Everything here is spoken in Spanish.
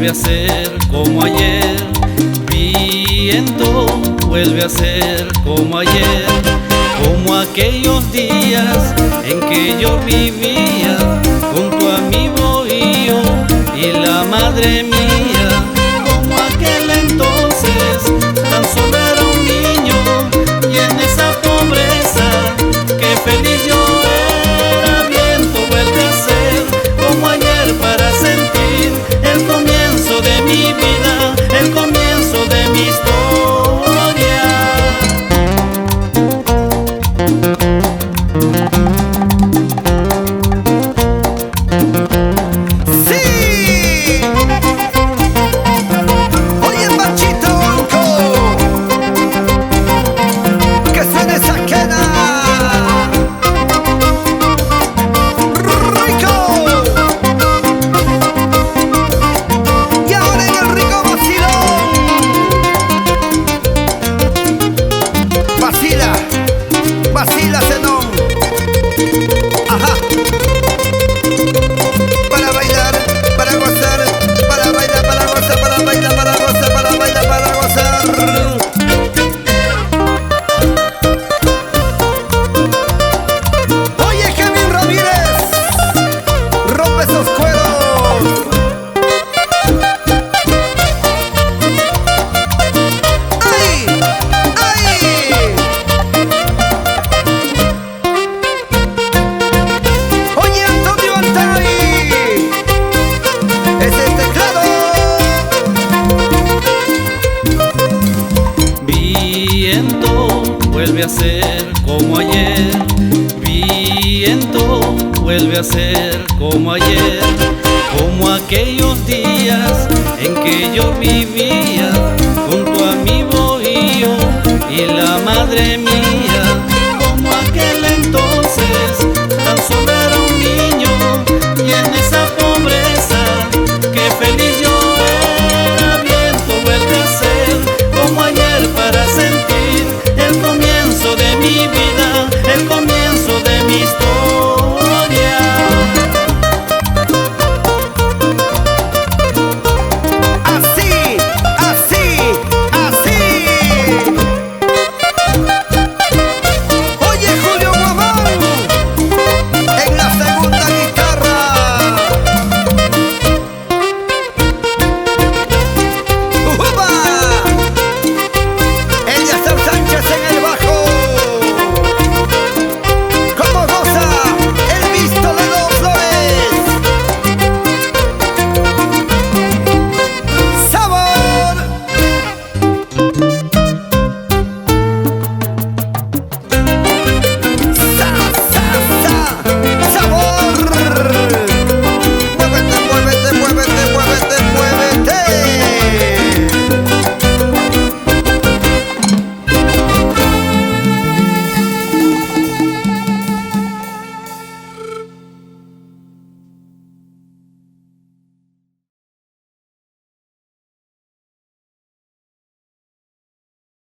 vuelve a ser como ayer. Viento, vuelve a ser como ayer, como aquellos días en que yo vivía junto a mi bohío y la madre mía. Como aquel entonces tan solo era un niño y en esa pobreza que feliz yo era. Viento, vuelve a ser como ayer para sentir el comienzo de mi vida, el comienzo de mi historia. Vacila, Zenón. Ajá. Para bailar, para gozar, para bailar, para gozar, para bailar, para gozar, para bailar, para gozar. Oye, Kevin Ramírez, rompe esos cueros. ¡Ay! ¡Ay! Viento, vuelve a ser como ayer. Viento, vuelve a ser como ayer, como aquellos días en que yo vivía junto a mi bohío y la madre mía.